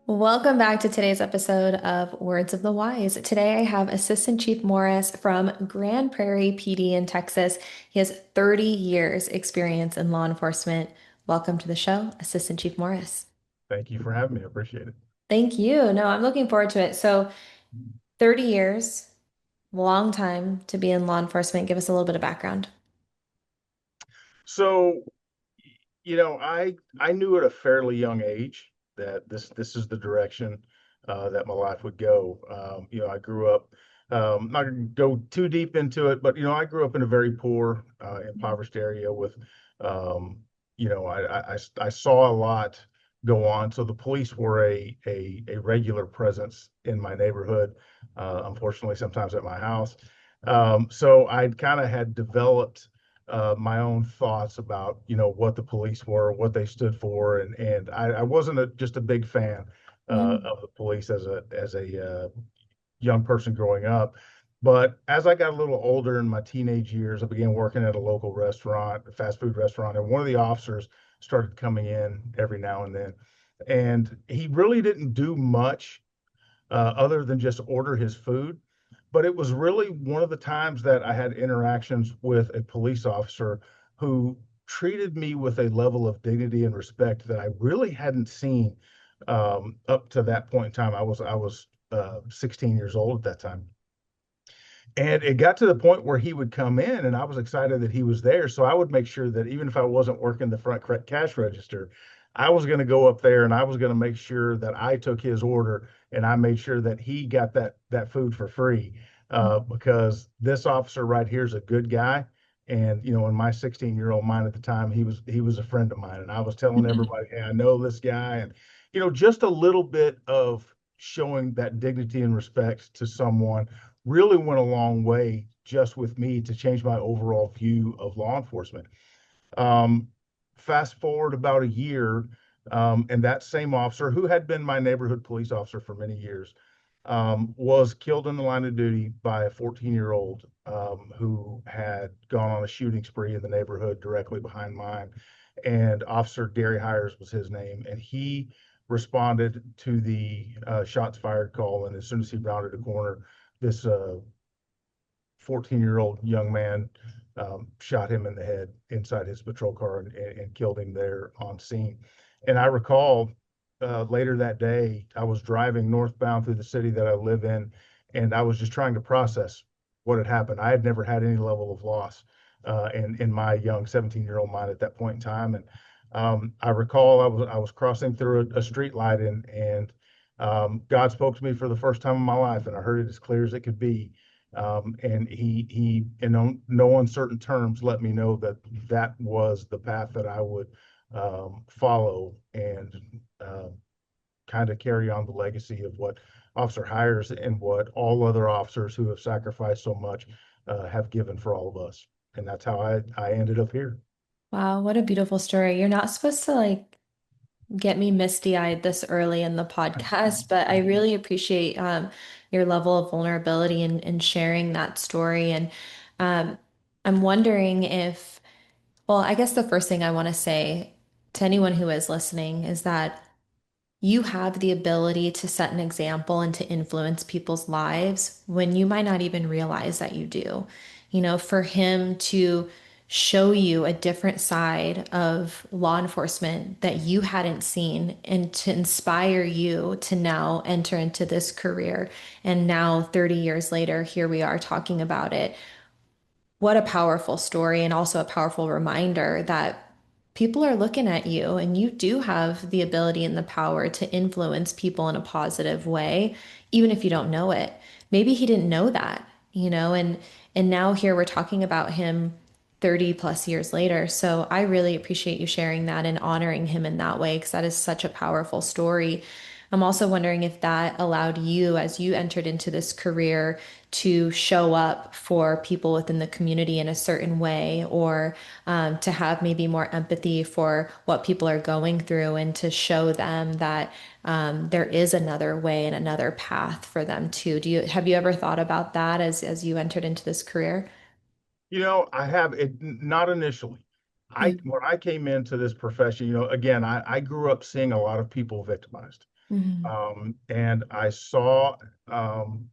Welcome back to today's episode of Words of the Wise. Today I have Assistant Chief Morris from Grand Prairie PD in Texas. He has 30 years experience in law enforcement. Welcome to the show, Assistant Chief Morris. Thank you for having me. I appreciate it. Thank you. No, I'm looking forward to it. So, 30 years, long time to be in law enforcement. Give us a little bit of background. So, I knew at a fairly young age that this is the direction that my life would go. I grew up. Not going to go too deep into it, but I grew up in a very poor, impoverished area with, um, I saw a lot go on. So the police were a regular presence in my neighborhood. Unfortunately, sometimes at my house. So I kind of had developed my own thoughts about what the police were, what they stood for, and I wasn't just a big fan Mm, of the police as a young person growing up. But as I got a little older in my teenage years, I began working at a local restaurant, a fast food restaurant, and one of the officers started coming in every now and then, and he really didn't do much other than just order his food. But it was really one of the times that I had interactions with a police officer who treated me with a level of dignity and respect that I really hadn't seen up to that point in time. I was 16 years old at that time. And it got to the point where he would come in, and I was excited that he was there. So I would make sure that even if I wasn't working the front cash register, I was going to go up there and I was going to make sure that I took his order and I made sure that he got that food for free. Because this officer right here is a good guy. And in my 16-year-old mind at the time, he was a friend of mine, and I was telling everybody, "Hey, I know this guy," and just a little bit of showing that dignity and respect to someone really went a long way just with me to change my overall view of law enforcement. Um, Fast forward about a year, and that same officer, who had been my neighborhood police officer for many years, was killed in the line of duty by a 14-year-old who had gone on a shooting spree in the neighborhood directly behind mine. And Officer Gary Hyers was his name, and he responded to the shots fired call. And as soon as he rounded a corner, this 14-year-old young man shot him in the head inside his patrol car and killed him there on scene. And I recall later that day, I was driving northbound through the city that I live in, and I was just trying to process what had happened. I had never had any level of loss in my young 17-year-old mind at that point in time. And I recall I was crossing through a street light, and God spoke to me for the first time in my life, and I heard it as clear as it could be. And he in no uncertain terms let me know that that was the path that I would follow and kind of carry on the legacy of what Officer Hires and what all other officers who have sacrificed so much have given for all of us. And that's how I ended up here. wow, what a beautiful story. You're not supposed to get me misty-eyed this early in the podcast, but I really appreciate your level of vulnerability and sharing that story. And um, I'm wondering if, well, I guess the first thing I want to say to anyone who is listening is that you have the ability to set an example and to influence people's lives when you might not even realize that you do. For him to show you a different side of law enforcement that you hadn't seen and to inspire you to now enter into this career. And now, 30 years later, here we are talking about it. What a powerful story, and also a powerful reminder that people are looking at you and you do have the ability and the power to influence people in a positive way, even if you don't know it. Maybe he didn't know that, and now here we're talking about him 30 plus years later. So I really appreciate you sharing that and honoring him in that way because that is such a powerful story. I'm also wondering if that allowed you, as you entered into this career, to show up for people within the community in a certain way, or to have maybe more empathy for what people are going through and to show them that there is another way and another path for them too. Have you ever thought about that as you entered into this career? I have it not initially. I Mm, When I came into this profession, again, I grew up seeing a lot of people victimized. Mhm. And I saw, um,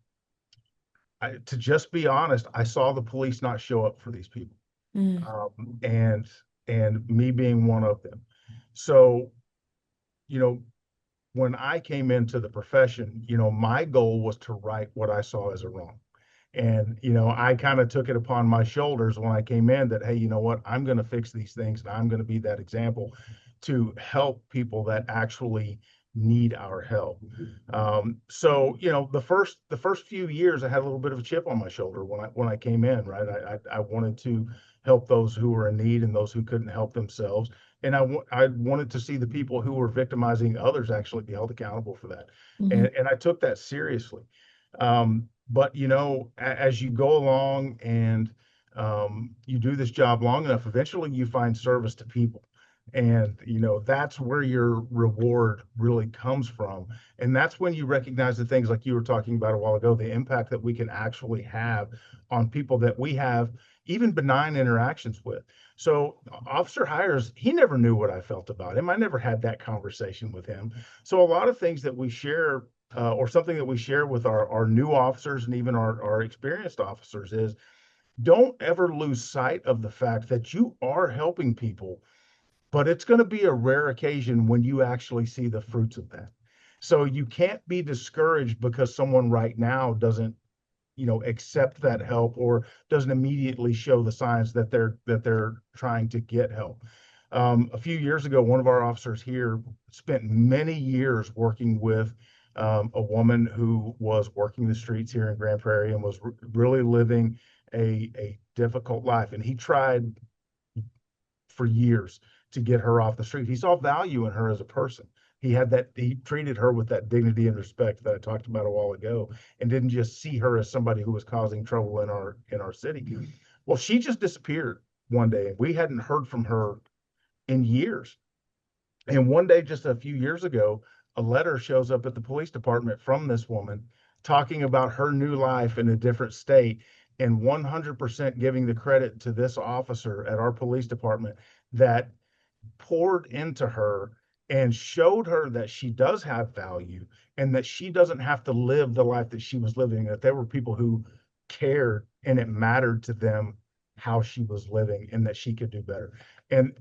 to just be honest, I saw the police not show up for these people, Mm. um, and and me being one of them. So, you know, when I came into the profession, my goal was to right what I saw as a wrong. And, I kind of took it upon my shoulders when I came in that, hey, you know what, I'm going to fix these things and I'm going to be that example to help people that actually need our help. So, the first few years, I had a little bit of a chip on my shoulder when I came in, right? I wanted to help those who were in need and those who couldn't help themselves. And I wanted to see the people who were victimizing others actually be held accountable for that. And, Mhm. and I took that seriously. But as you go along and you do this job long enough, eventually you find service to people. And that's where your reward really comes from. And that's when you recognize the things like you were talking about a while ago, the impact that we can actually have on people that we have even benign interactions with. So Officer Hyers, he never knew what I felt about him. I never had that conversation with him. So a lot of things that we share, or something that we share with our new officers and even our experienced officers, is don't ever lose sight of the fact that you are helping people, but it's going to be a rare occasion when you actually see the fruits of that. So you can't be discouraged because someone right now doesn't accept that help or doesn't immediately show the signs that they're trying to get help. A few years ago, one of our officers here spent many years working with a woman who was working the streets here in Grand Prairie and was really living a difficult life. And he tried for years to get her off the street. He saw value in her as a person. He treated her with that dignity and respect that I talked about a while ago, and didn't just see her as somebody who was causing trouble in our city. Well, she just disappeared one day. We hadn't heard from her in years. And one day, just a few years ago, a letter shows up at the police department from this woman talking about her new life in a different state, and 100% giving the credit to this officer at our police department that poured into her and showed her that she does have value and that she doesn't have to live the life that she was living, that there were people who cared and it mattered to them how she was living and that she could do better. And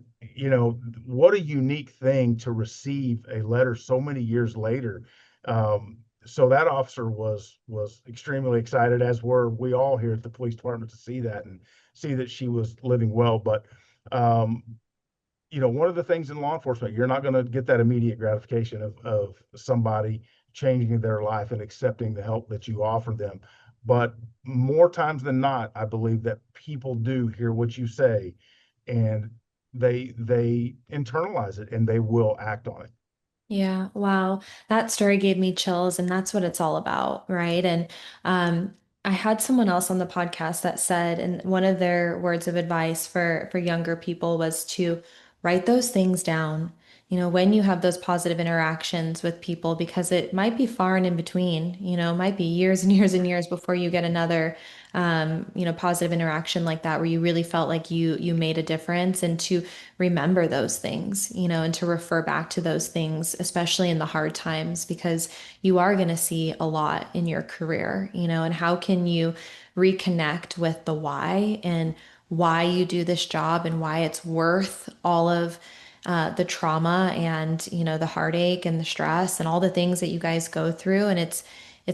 what a unique thing to receive a letter so many years later. So that officer was extremely excited, as were we all here at the police department, to see that and see that she was living well. But um, one of the things in law enforcement, you're not going to get that immediate gratification of somebody changing their life and accepting the help that you offer them. But more times than not, I believe that people do hear what you say, and they internalize it and they will act on it. Yeah, wow. That story gave me chills, and that's what it's all about, right? And um, I had someone else on the podcast that said, and one of their words of advice for younger people was to write those things down, when you have those positive interactions with people, because it might be far and in between, it might be years and years and years before you get another positive interaction like that where you really felt like you made a difference, and to remember those things, and to refer back to those things, especially in the hard times, because you are going to see a lot in your career, and how can you reconnect with the why and why you do this job and why it's worth all of the trauma and the heartache and the stress and all the things that you guys go through. And it's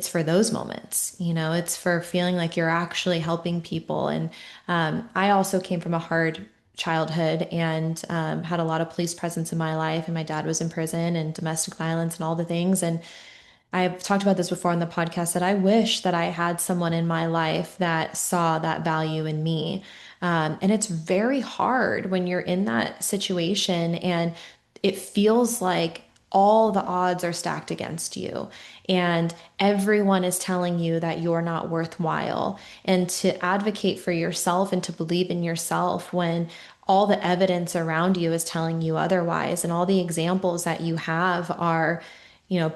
for those moments, it's for feeling like you're actually helping people. And I also came from a hard childhood and had a lot of police presence in my life. And my dad was in prison and domestic violence and all the things. And I've talked about this before on the podcast that I wish that I had someone in my life that saw that value in me. And it's very hard when you're in that situation and it feels like all the odds are stacked against you and everyone is telling you that you're not worthwhile. And to advocate for yourself and to believe in yourself when all the evidence around you is telling you otherwise, and all the examples that you have are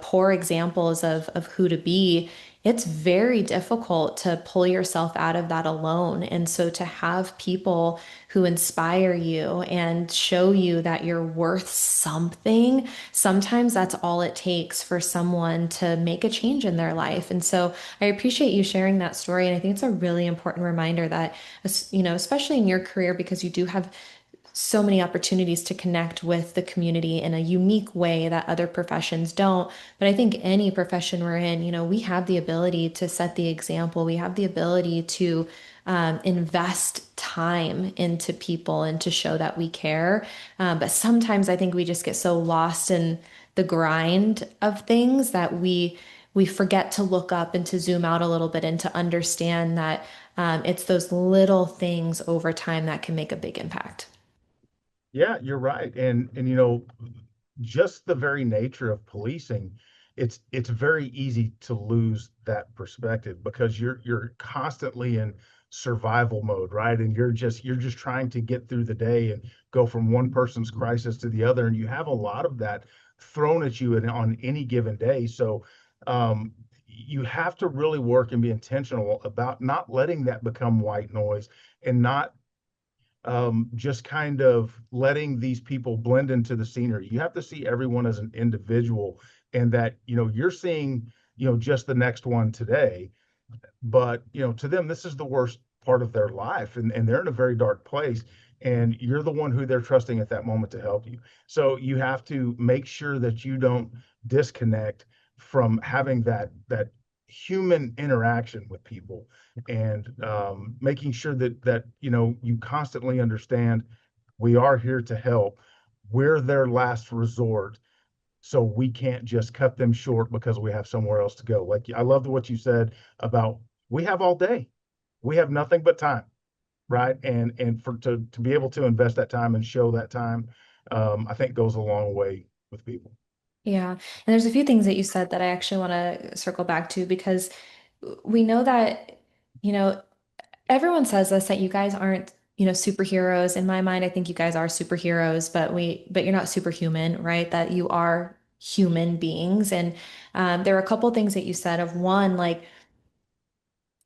poor examples of who to be. it's very difficult to pull yourself out of that alone. And so to have people who inspire you and show you that you're worth something, sometimes that's all it takes for someone to make a change in their life. And so I appreciate you sharing that story. And I think it's a really important reminder that, especially in your career, because you do have so many opportunities to connect with the community in a unique way that other professions don't. But I think any profession we're in, we have the ability to set the example. We have the ability to invest time into people and to show that we care. But sometimes I think we just get so lost in the grind of things that we forget to look up and to zoom out a little bit and to understand that it's those little things over time that can make a big impact. Yeah, you're right. And just the very nature of policing, it's very easy to lose that perspective because you're constantly in survival mode, right? And you're just trying to get through the day and go from one person's crisis to the other. And you have a lot of that thrown at you on any given day. So you have to really work and be intentional about not letting that become white noise and not just kind of letting these people blend into the scenery. You have to see everyone as an individual, and that you're seeing just the next one today, but to them this is the worst part of their life, and they're in a very dark place, and you're the one who they're trusting at that moment to help you. So you have to make sure that you don't disconnect from having that human interaction with people, and making sure that you constantly understand we are here to help. We're their last resort, so we can't just cut them short because we have somewhere else to go. Like, I loved what you said about we have all day. We have nothing but time, right? And for to be able to invest that time and show that time, I think goes a long way with people. Yeah. And there's a few things that you said that I actually want to circle back to because we know that, you know, everyone says this that you guys aren't, superheroes. In my mind, I think you guys are superheroes, but you're not superhuman, right? That you are human beings. And there are a couple things that you said of one, like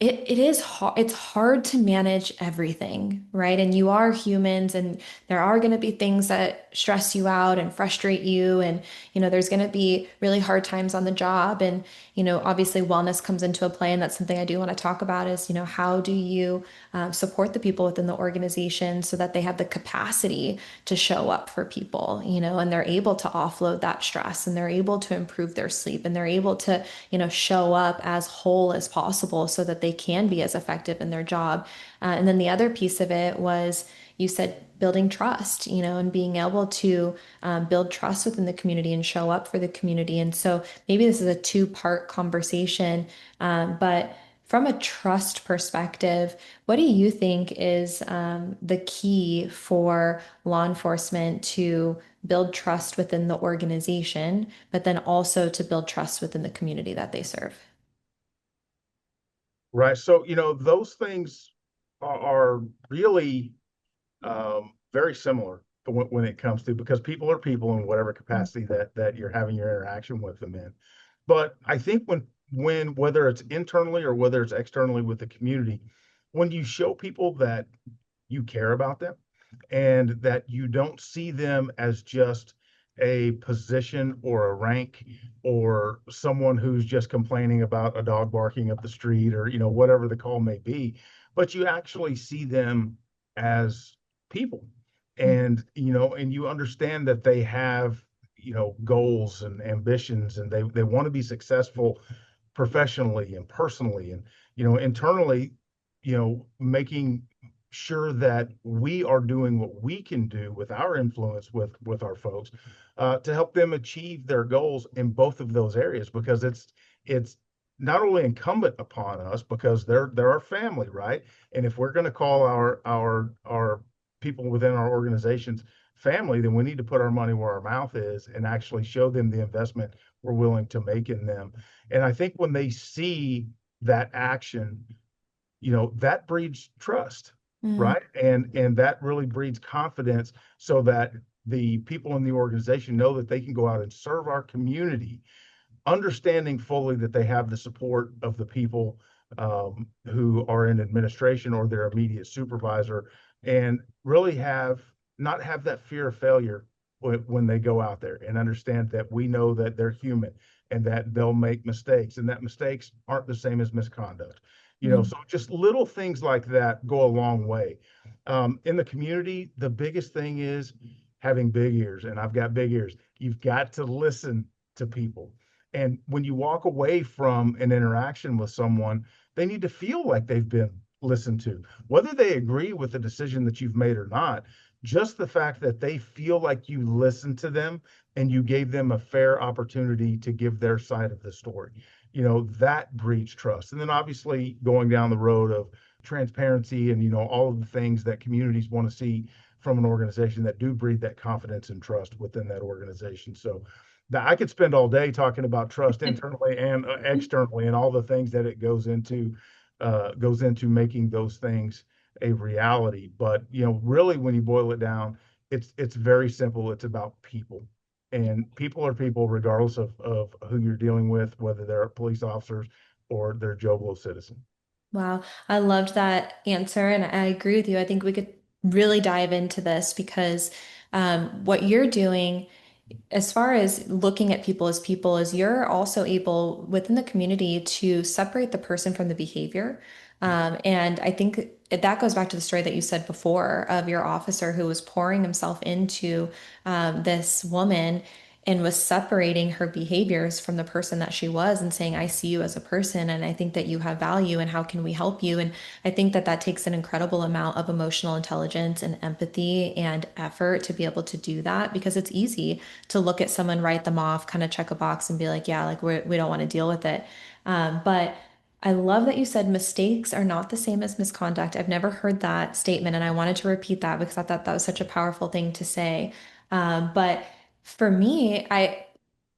it is hard. It's hard to manage everything, right? And you are humans, and there are going to be things that stress you out and frustrate you. And, there's going to be really hard times on the job. And, obviously wellness comes into a play. And that's something I do want to talk about is, how do you support the people within the organization so that they have the capacity to show up for people, and they're able to offload that stress and they're able to improve their sleep and they're able to, show up as whole as possible so that they can be as effective in their job. And then the other piece of it was you said building trust, and being able to build trust within the community and show up for the community. And so maybe this is a two-part conversation, but from a trust perspective, what do you think is the key for law enforcement to build trust within the organization, but then also to build trust within the community that they serve? Right. So, those things are really very similar when it comes to, because people are people in whatever capacity that you're having your interaction with them in. But I think when whether it's internally or whether it's externally with the community, when you show people that you care about them and that you don't see them as just a position or a rank or someone who's just complaining about a dog barking up the street, or whatever the call may be, but you actually see them as people, and you understand that they have goals and ambitions, and they want to be successful professionally and personally, and internally, making sure that we are doing what we can do with our influence with our folks, to help them achieve their goals in both of those areas, because it's not only incumbent upon us because they're our family, right? And if we're going to call our people within our organizations family, then we need to put our money where our mouth is and actually show them the investment we're willing to make in them. And I think when they see that action, that breeds trust, Mm, right? And that really breeds confidence, so that the people in the organization know that they can go out and serve our community understanding fully that they have the support of the people who are in administration or their immediate supervisor, and really have not have that fear of failure when they go out there, and understand that we know that they're human and that they'll make mistakes, and that mistakes aren't the same as misconduct. Mm. So just little things like that go a long way. In the community, the biggest thing is having big ears, and I've got big ears. You've got to listen to people. And when you walk away from an interaction with someone, they need to feel like they've been listened to, whether they agree with the decision that you've made or not. Just the fact that they feel like you listened to them and you gave them a fair opportunity to give their side of the story, that breeds trust. And then obviously going down the road of transparency and, all of the things that communities want to see from an organization that do breed that confidence and trust within that organization. So that I could spend all day talking about trust internally and externally, and all the things that it goes into making those things a reality. But really, when you boil it down, it's very simple. It's about people, and people are people, regardless of who you're dealing with, whether they're police officers or they're Joe Blow citizen. Wow, I loved that answer, and I agree with you. I think we could really dive into this because what you're doing as far as looking at people is you're also able within the community to separate the person from the behavior. And I think that goes back to the story that you said before of your officer who was pouring himself into this woman and was separating her behaviors from the person that she was and saying, I see you as a person and I think that you have value and how can we help you? And I think that that takes an incredible amount of emotional intelligence and empathy and effort to be able to do that because it's easy to look at someone, write them off, kind of check a box and be like, yeah, like we don't want to deal with it. But I love that you said mistakes are not the same as misconduct. I've never heard that statement, and I wanted to repeat that because I thought that was such a powerful thing to say. But for me, I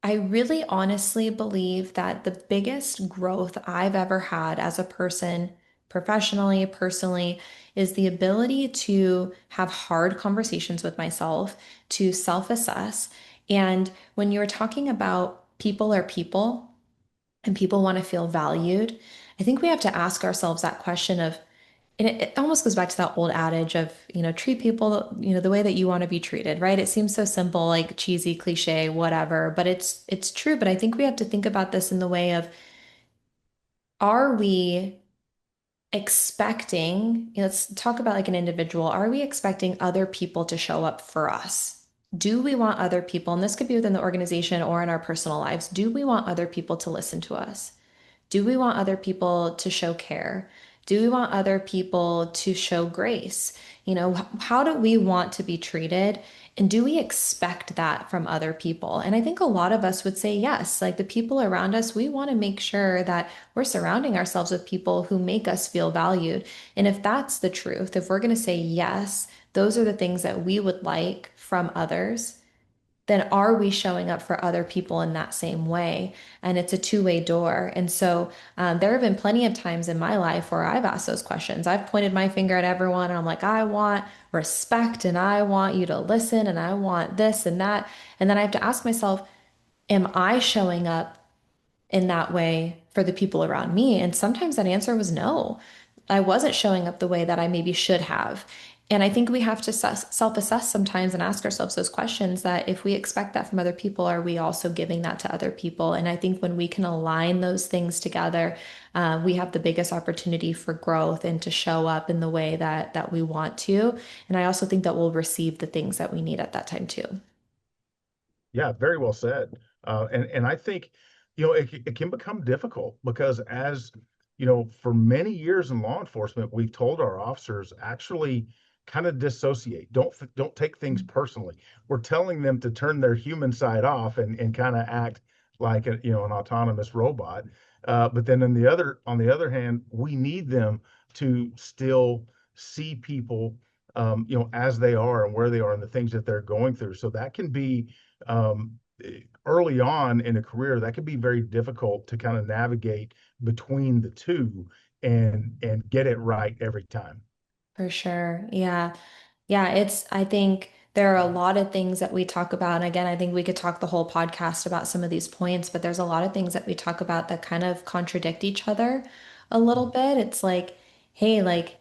really honestly believe that the biggest growth I've ever had as a person, professionally, personally, is the ability to have hard conversations with myself, to self-assess. And when you were talking about people are people and people want to feel valued, I think we have to ask ourselves that question of, and it almost goes back to that old adage of, treat people, the way that you want to be treated, right? It seems so simple, like cheesy, cliche, whatever, but it's true. But I think we have to think about this in the way of, are we expecting, let's talk about like an individual, are we expecting other people to show up for us? Do we want other people, and this could be within the organization or in our personal lives, do we want other people to listen to us? Do we want other people to show care? Do we want other people to show grace? How do we want to be treated? And do we expect that from other people? And I think a lot of us would say yes. Like the people around us, we want to make sure that we're surrounding ourselves with people who make us feel valued. And if that's the truth, if we're going to say yes, those are the things that we would like from others, then are we showing up for other people in that same way? And it's a two-way door. And so there have been plenty of times in my life where I've asked those questions. I've pointed my finger at everyone and I'm like, I want respect and I want you to listen and I want this and that. And then I have to ask myself, am I showing up in that way for the people around me? And sometimes that answer was no. I wasn't showing up the way that I maybe should have. And I think we have to self-assess sometimes and ask ourselves those questions that if we expect that from other people, are we also giving that to other people? And I think when we can align those things together, we have the biggest opportunity for growth and to show up in the way that we want to. And I also think that we'll receive the things that we need at that time too. Yeah, very well said. And I think, it can become difficult because, as for many years in law enforcement, we've told our officers actually kind of dissociate. Don't take things personally. We're telling them to turn their human side off and kind of act like an autonomous robot. But then on the other hand, we need them to still see people, as they are and where they are and the things that they're going through. So that can be um, early on in a career, that can be very difficult to kind of navigate between the two and get it right every time. For sure. Yeah. Yeah, I think there are a lot of things that we talk about. And again, I think we could talk the whole podcast about some of these points, but there's a lot of things that we talk about that kind of contradict each other a little bit. It's like, hey, like,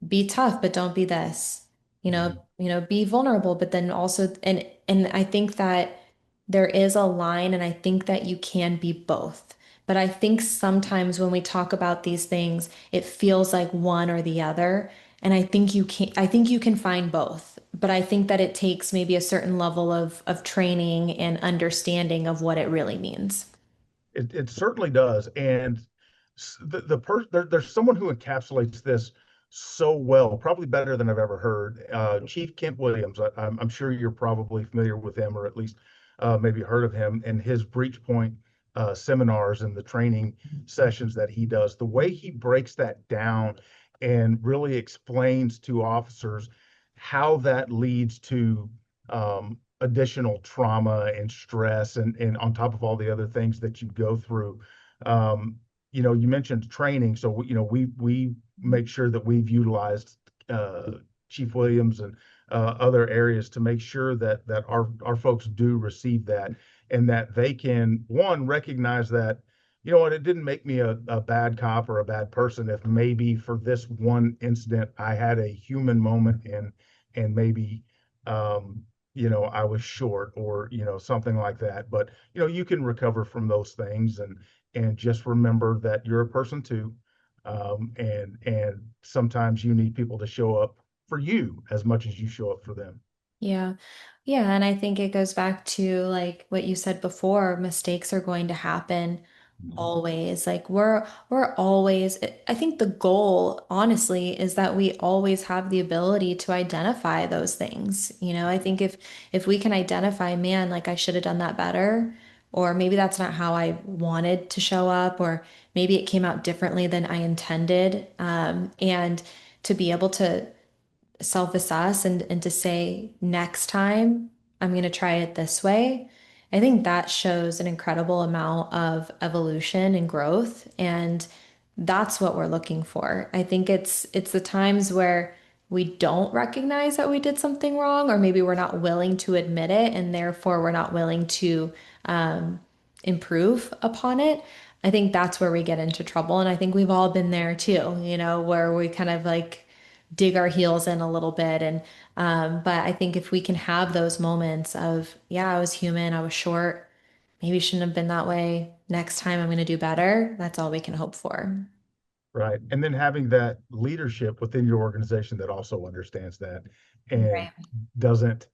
be tough, but don't be this. Mhm. Be vulnerable, but then also and I think that there is a line and I think that you can be both. But I think sometimes when we talk about these things, it feels like one or the other. And I think you can find both. But I think that it takes maybe a certain level of training and understanding of what it really means. It certainly does. And there's someone who encapsulates this so well, probably better than I've ever heard. Chief Kent Williams. I'm sure you're probably familiar with him, or at least maybe heard of him and his breach point seminars and the training sessions that he does. The way he breaks that down and really explains to officers how that leads to additional trauma and stress and on top of all the other things that you go through. Um, you mentioned training, so we make sure that we've utilized Chief Williams and other areas to make sure that our folks do receive that and that they can one recognize that what it didn't make me a bad cop or a bad person if maybe for this one incident I had a human moment and maybe I was short or, something like that. But, you can recover from those things and just remember that you're a person too. And sometimes you need people to show up for you as much as you show up for them. Yeah. Yeah, and I think it goes back to like what you said before, mistakes are going to happen Mhm. always. Like we're always I think the goal honestly is that we always have the ability to identify those things. I think if we can identify, man, like I should have done that better, or maybe that's not how I wanted to show up, or maybe it came out differently than I intended. And to be able to self-assess and to say next time I'm going to try it this way. I think that shows an incredible amount of evolution and growth, and that's what we're looking for. I think it's the times where we don't recognize that we did something wrong, or maybe we're not willing to admit it, and therefore we're not willing to um, improve upon it. I think that's where we get into trouble, and I think we've all been there too, where we kind of like dig our heels in a little bit. And but I think if we can have those moments of, yeah, I was human, I was short, maybe shouldn't have been that way. Next time I'm going to do better. That's all we can hope for. Right. And then having that leadership within your organization that also understands that and Right. doesn't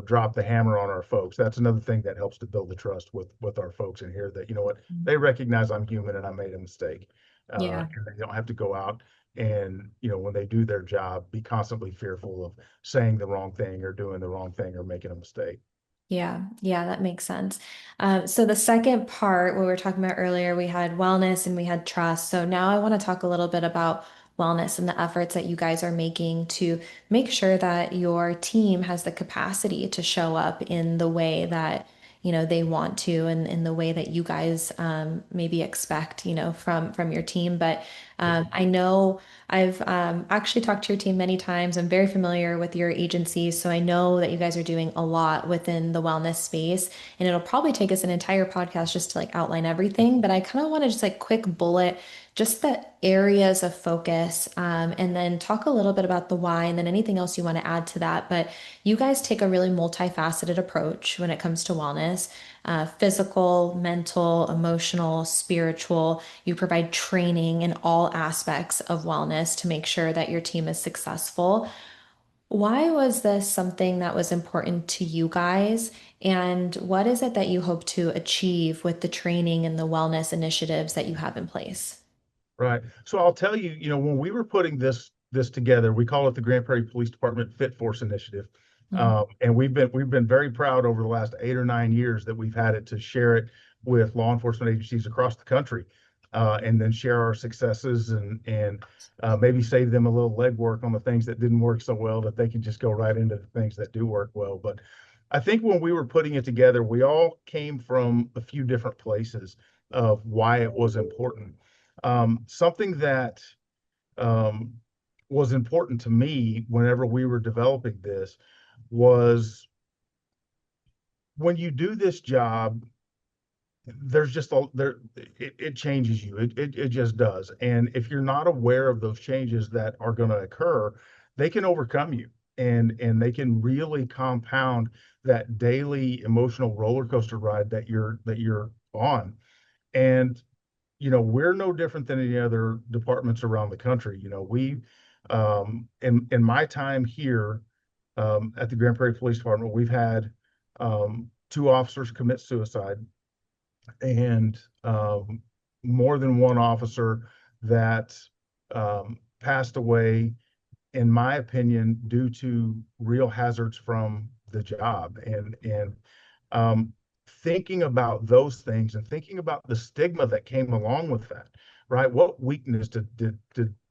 drop the hammer on our folks. That's another thing that helps to build the trust with our folks in here that, what, they recognize I'm human and I made a mistake. Yeah. And they don't have to go out and, when they do their job, be constantly fearful of saying the wrong thing or doing the wrong thing or making a mistake. Yeah, yeah, that makes sense. So the second part, what we were talking about earlier, we had wellness and we had trust. So now I want to talk a little bit about wellness and the efforts that you guys are making to make sure that your team has the capacity to show up in the way that, they want to and in the way that you guys maybe expect, from your team. But I know I've actually talked to your team many times. I'm very familiar with your agency, so I know that you guys are doing a lot within the wellness space. And it'll probably take us an entire podcast just to like outline everything. But I kind of want to just like quick bullet just the areas of focus, and then talk a little bit about the why, and then anything else you want to add to that. But you guys take a really multifaceted approach when it comes to wellness. Physical, mental, emotional, spiritual. You provide training in all aspects of wellness to make sure that your team is successful. Why was this something that was important to you guys? And what is it that you hope to achieve with the training and the wellness initiatives that you have in place? Right. So I'll tell you, when we were putting this together, we call it the Grand Prairie Police Department Fit Force Initiative. Mm. And we've been very proud over the last 8 or 9 years that we've had it to share it with law enforcement agencies across the country, and then share our successes and maybe save them a little legwork on the things that didn't work so well that they can just go right into the things that do work well. But I think when we were putting it together, we all came from a few different places of why it was important. Something that um, was important to me whenever we were developing this was when you do this job, there's just a there it changes you. It just does. And if you're not aware of those changes that are going to occur, they can overcome you, and they can really compound that daily emotional roller coaster ride that you're on. And we're no different than any other departments around the country. We in my time here at the Grand Prairie Police Department, we've had two officers commit suicide, and more than one officer that passed away, in my opinion, due to real hazards from the job. And um, thinking about those things and thinking about the stigma that came along with that, right? What weakness did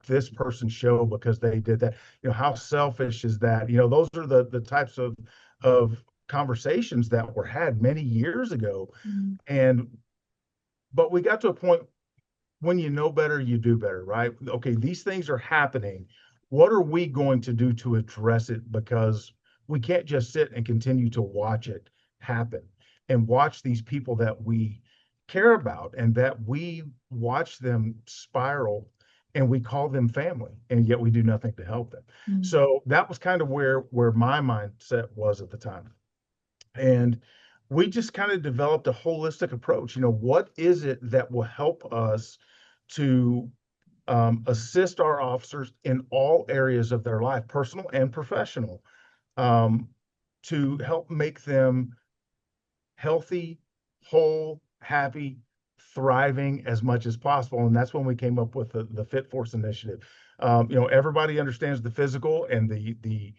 this person show because they did that? How selfish is that? Those are the types of conversations that were had many years ago. Mhm. And but we got to a point, when you know better, you do better, right? Okay, these things are happening. What are we going to do to address it? Because we can't just sit and continue to watch it happen and watch these people that we care about and that we watch them spiral, and we call them family, and yet we do nothing to help them. Mhm. So that was kind of where my mindset was at the time. And we just kind of developed a holistic approach. What is it that will help us to assist our officers in all areas of their life, personal and professional, um, to help make them healthy, whole, happy, thriving as much as possible. And that's when we came up with the Fit Force initiative. Everybody understands the physical and the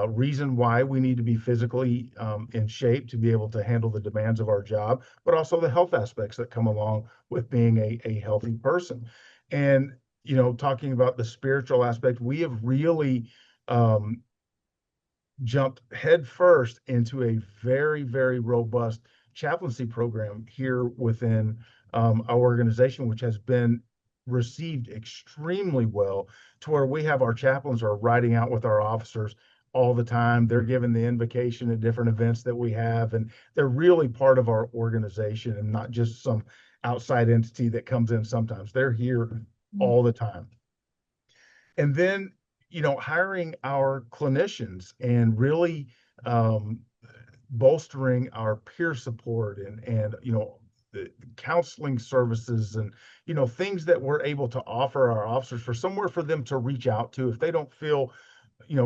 reason why we need to be physically in shape to be able to handle the demands of our job, but also the health aspects that come along with being a healthy person. And talking about the spiritual aspect, we have really um, jumped headfirst into a very, very robust chaplaincy program here within our organization, which has been received extremely well, to where we have our chaplains are riding out with our officers all the time. They're given the invocation at different events that we have, and they're really part of our organization and not just some outside entity that comes in sometimes. They're here all the time. And then hiring our clinicians and really um, bolstering our peer support and the counseling services, and things that we're able to offer our officers, for somewhere for them to reach out to if they don't feel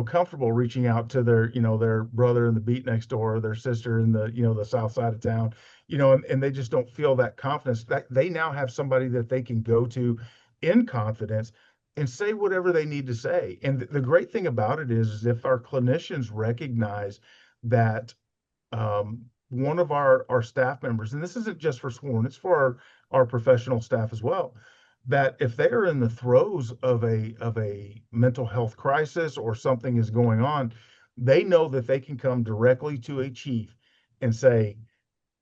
comfortable reaching out to their brother in the beat next door, or their sister in the south side of town, and they just don't feel that confidence, that they now have somebody that they can go to in confidence and say whatever they need to say. And the great thing about it is if our clinicians recognize that one of our staff members, and this isn't just for sworn, it's for our professional staff as well, that if they are in the throes of a mental health crisis or something is going on, they know that they can come directly to a chief and say,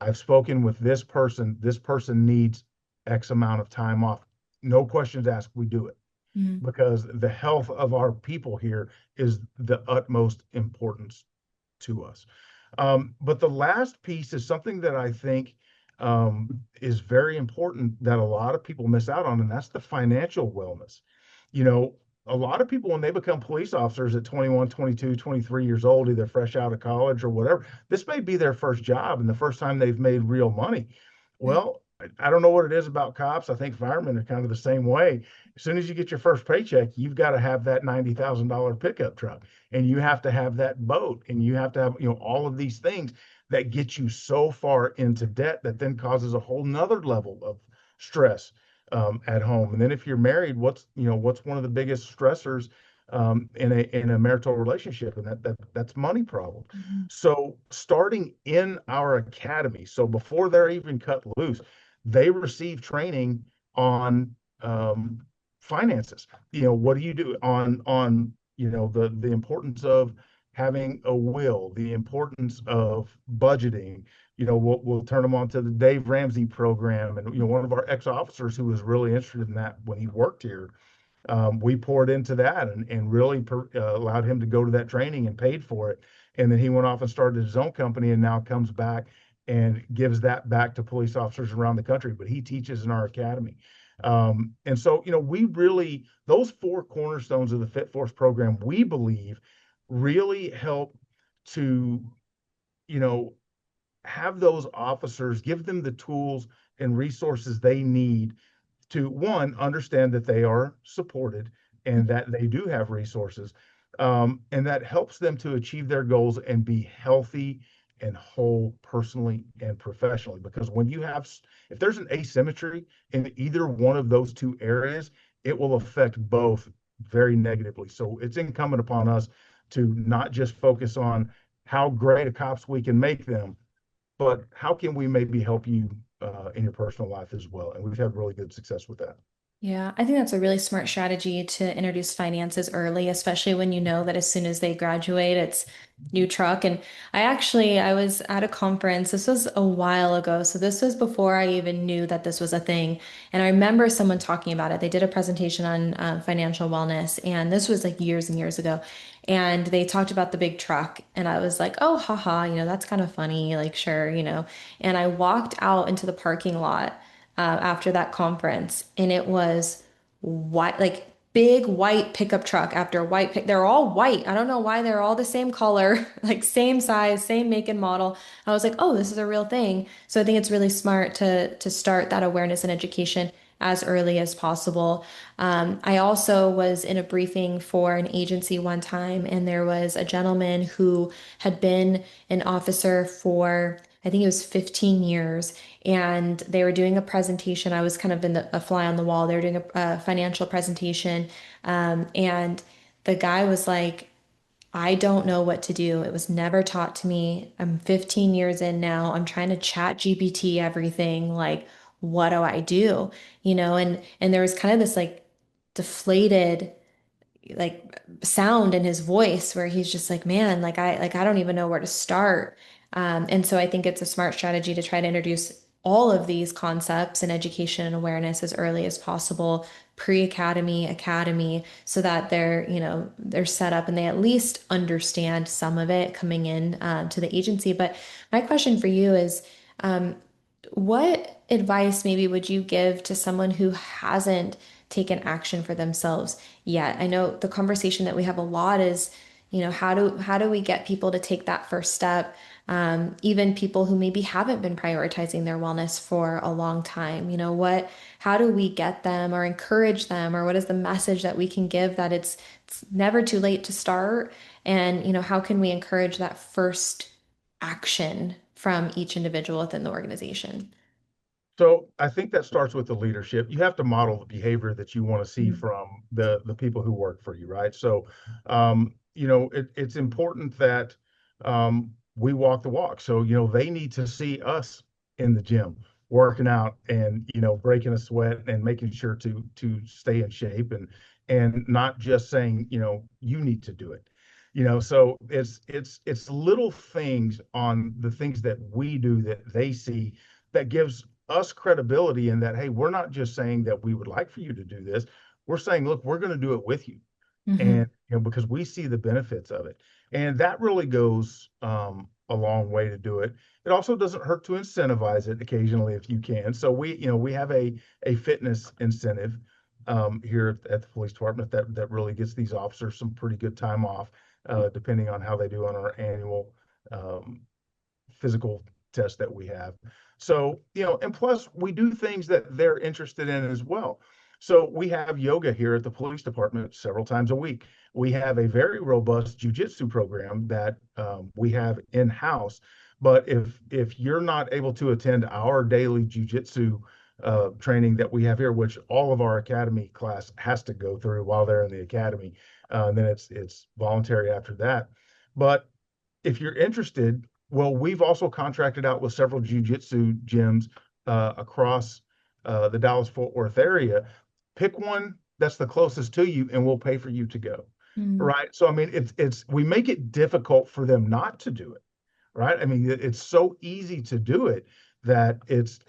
I've spoken with this person. This person needs X amount of time off. No questions asked, we do it, Mhm. because the health of our people here is the utmost importance to us. But the last piece is something that I think is very important that a lot of people miss out on, and that's the financial wellness. You know, a lot of people, when they become police officers at 21, 22, 23 years old, either fresh out of college or whatever, this may be their first job and the first time they've made real money. Right. Well, I don't know what it is about cops. I think firemen are kind of the same way. As soon as you get your first paycheck, you've got to have that $90,000 pickup truck, and you have to have that boat, and you have to have all of these things that get you so far into debt that then causes a whole nother level of stress at home. And then if you're married, what's one of the biggest stressors in a marital relationship, and that's money problem. Mhm. So starting in our academy, so before they're even cut loose, they receive training on finances. What do you do on the importance of having a will, the importance of budgeting. We'll turn them on to the Dave Ramsey program, and one of our ex-officers who was really interested in that when he worked here, we poured into that and really allowed him to go to that training and paid for it. And then he went off and started his own company and now comes back and gives that back to police officers around the country. But he teaches in our academy. And so, we really, those four cornerstones of the Fit Force program, we believe really help to, you know, have those officers, give them the tools and resources they need to, one, understand that they are supported and that they do have resources, and that helps them to achieve their goals and be healthy and whole personally and professionally. Because when you have, if there's an asymmetry in either one of those two areas, it will affect both very negatively. So it's incumbent upon us to not just focus on how great a cops we can make them, but how can we maybe help you in your personal life as well? And we've had really good success with that. Yeah, I think that's a really smart strategy to introduce finances early, especially when you know that as soon as they graduate, it's new truck. And I was at a conference. This was a while ago. So this was before I even knew that this was a thing. And I remember someone talking about it. They did a presentation on financial wellness, and this was like years and years ago. And they talked about the big truck, and I was like, oh, haha, that's kind of funny. Like, sure. And I walked out into the parking lot after that conference, and it was white, like big white pickup truck after white pick. They're all white. I don't know why they're all the same color, like same size, same make and model. I was like, oh, this is a real thing. So I think it's really smart to start that awareness and education as early as possible. I also was in a briefing for an agency one time, and there was a gentleman who had been an officer for, I think it was 15 years, and they were doing a presentation. I was kind of a fly on the wall. They were doing a financial presentation, and the guy was like, I don't know what to do. It was never taught to me. I'm 15 years in now. I'm trying to chat GPT everything. Like, what do I do? And there was kind of this like deflated like sound in his voice where he's just like, man, like I don't even know where to start. And so I think it's a smart strategy to try to introduce all of these concepts and education and awareness as early as possible, pre-academy, academy, so that they're set up and they at least understand some of it coming in to the agency. But my question for you is, um, what advice maybe would you give to someone who hasn't taken action for themselves yet? I know the conversation that we have a lot is, how do we get people to take that first step? Even people who maybe haven't been prioritizing their wellness for a long time. How do we get them or encourage them, or what is the message that we can give that it's never too late to start? And, how can we encourage that first action from each individual within the organization? So I think that starts with the leadership. You have to model the behavior that you want to see Mm. from the people who work for you, right? So, it's important that we walk the walk. So, they need to see us in the gym working out and breaking a sweat and making sure to stay in shape and not just saying you need to do it. So it's little things on the things that we do that they see that gives us credibility in that, hey, we're not just saying that we would like for you to do this. We're saying, look, we're going to do it with you. Hmm. And because we see the benefits of it. And that really goes a long way to do it. It also doesn't hurt to incentivize it occasionally if you can. So we have a fitness incentive here at the police department that really gets these officers some pretty good time off, depending on how they do on our annual um, physical test that we have. So, and plus we do things that they're interested in as well. So we have yoga here at the police department several times a week. We have a very robust jujitsu program that we have in house. But if you're not able to attend our daily jujitsu training that we have here, which all of our academy class has to go through while they're in the academy, then it's voluntary after that. But if you're interested, well, we've also contracted out with several jujitsu gyms across the Dallas-Fort Worth area. Pick one that's the closest to you, and we'll pay for you to go. Mm. Right. So I mean, it's we make it difficult for them not to do it. Right. I mean, it's so easy to do it that it's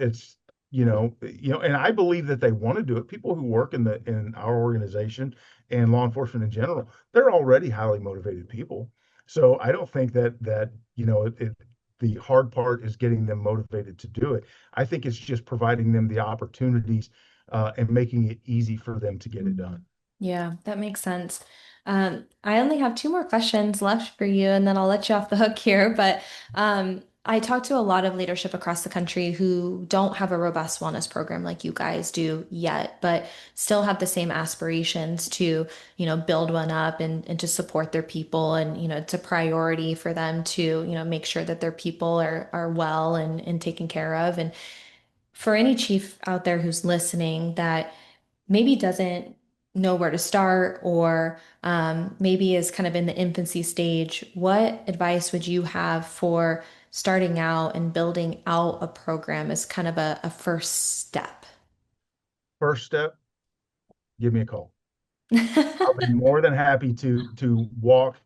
and I believe that they want to do it. People who work in our organization and law enforcement in general, they're already highly motivated people. So I don't think that the hard part is getting them motivated to do it. I think it's just providing them the opportunities and making it easy for them to get it done. Mhm. Yeah, that makes sense. I only have two more questions left for you, and then I'll let you off the hook here. But I talk to a lot of leadership across the country who don't have a robust wellness program like you guys do yet, but still have the same aspirations to, build one up and to support their people. And, it's a priority for them to, make sure that their people are well and taken care of. And for any chief out there who's listening that maybe doesn't know where to start or maybe is kind of in the infancy stage, what advice would you have for starting out and building out a program as kind of a first step? First step, give me a call. I'll be more than happy to walk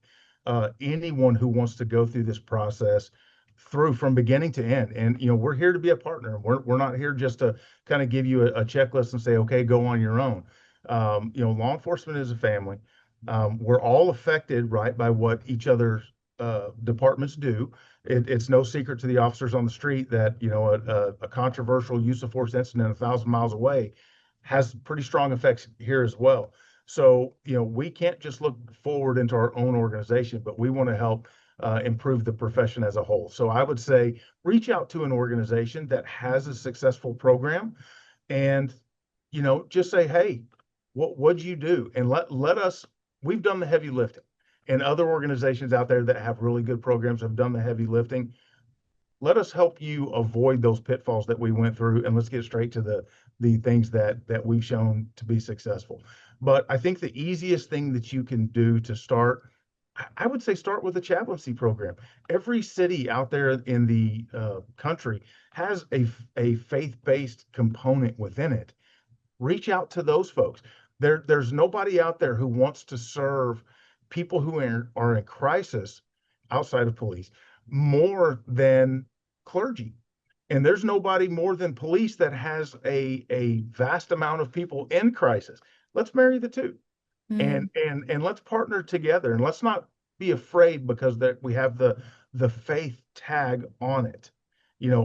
anyone who wants to go through this process through from beginning to end. And we're here to be a partner. We're not here just to kind of give you a checklist and say, okay, go on your own. Law enforcement is a family. We're all affected, right, by what each other's departments do. It's no secret to the officers on the street that a controversial use of force incident 1,000 miles away has pretty strong effects here as well. So, we can't just look forward into our own organization, but we want to help improve the profession as a whole. So I would say reach out to an organization that has a successful program and, just say, hey, what'd you do? And let us, we've done the heavy lifting. And other organizations out there that have really good programs have done the heavy lifting. Let us help you avoid those pitfalls that we went through, and let's get straight to the things that we've shown to be successful. But I think the easiest thing that you can do to start, I would say, start with a chaplaincy program. Every city out there in the country has a faith-based component within it. Reach out to those folks. There's nobody out there who wants to serve people who are in crisis outside of police more than clergy. And there's nobody more than police that has a vast amount of people in crisis. Let's marry the two and let's partner together and let's not be afraid because that we have the faith tag on it.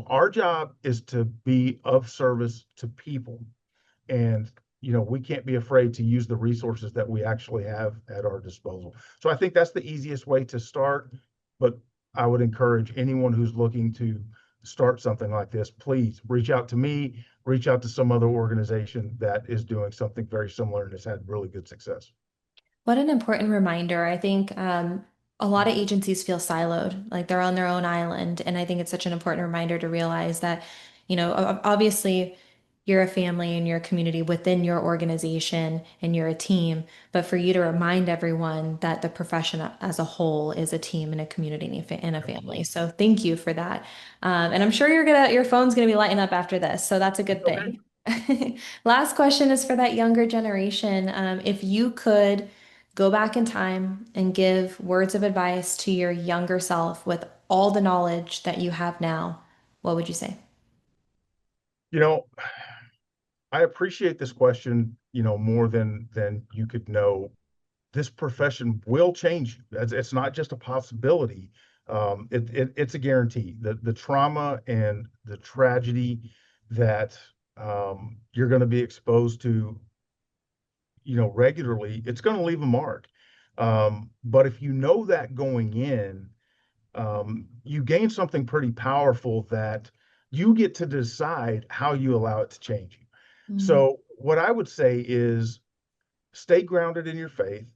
Our job is to be of service to people and we can't be afraid to use the resources that we actually have at our disposal. So I think that's the easiest way to start, but I would encourage anyone who's looking to start something like this, please reach out to me, reach out to some other organization that is doing something very similar and has had really good success. What an important reminder. I think a lot of agencies feel siloed, like they're on their own island. And I think it's such an important reminder to realize that, obviously you're a family and you're a community within your organization and you're a team. But for you to remind everyone that the profession as a whole is a team and a community and a family. So thank you for that. And I'm sure your phone's gonna be lighting up after this. So that's a good Okay. thing. Last question is for that younger generation. If you could go back in time and give words of advice to your younger self with all the knowledge that you have now, what would you say? You know, I appreciate this question, more than you could know. This profession will change. It's not just a possibility. It's a guarantee. The trauma and the tragedy that you're going to be exposed to, regularly, it's going to leave a mark. But if you know that going in, you gain something pretty powerful that you get to decide how you allow it to change you. Mm, So what I would say is stay grounded in your faith.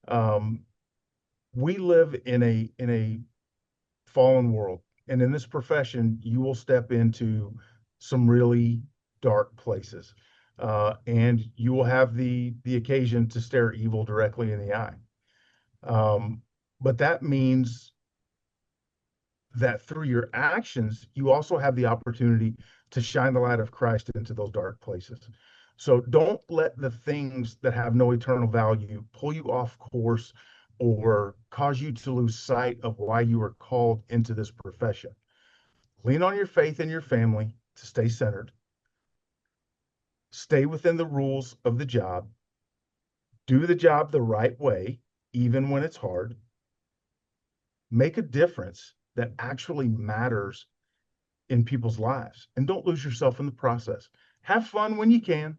Um, we live in a fallen world, and in this profession, you will step into some really dark places, and you will have the occasion to stare evil directly in the eye. Um, but that means that through your actions, you also have the opportunity to shine the light of Christ into those dark places. So don't let the things that have no eternal value pull you off course or cause you to lose sight of why you were called into this profession. Lean on your faith and your family to stay centered, stay within the rules of the job, do the job the right way, even when it's hard, make a difference that actually matters in people's lives, and don't lose yourself in the process. Have fun when you can,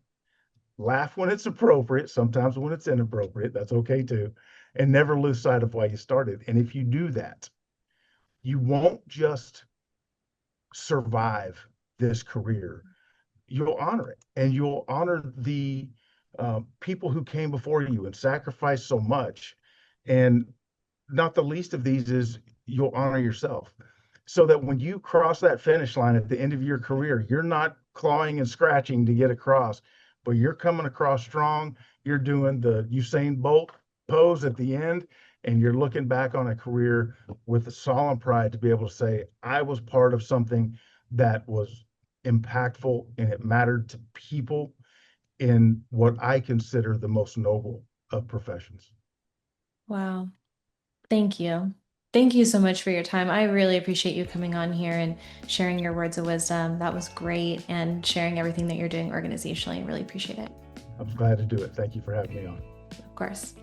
laugh when it's appropriate, sometimes when it's inappropriate, that's okay too, and never lose sight of why you started. And if you do that, you won't just survive this career, you'll honor it, and you'll honor the people who came before you and sacrificed so much. And not the least of these is you'll honor yourself, so that when you cross that finish line at the end of your career, you're not clawing and scratching to get across, but you're coming across strong. You're doing the Usain Bolt pose at the end, and you're looking back on a career with a solemn pride to be able to say, I was part of something that was impactful and it mattered to people in what I consider the most noble of professions. Wow. Thank you. Thank you so much for your time. I really appreciate you coming on here and sharing your words of wisdom. That was great. And sharing everything that you're doing organizationally. I really appreciate it. I'm glad to do it. Thank you for having me on. Of course.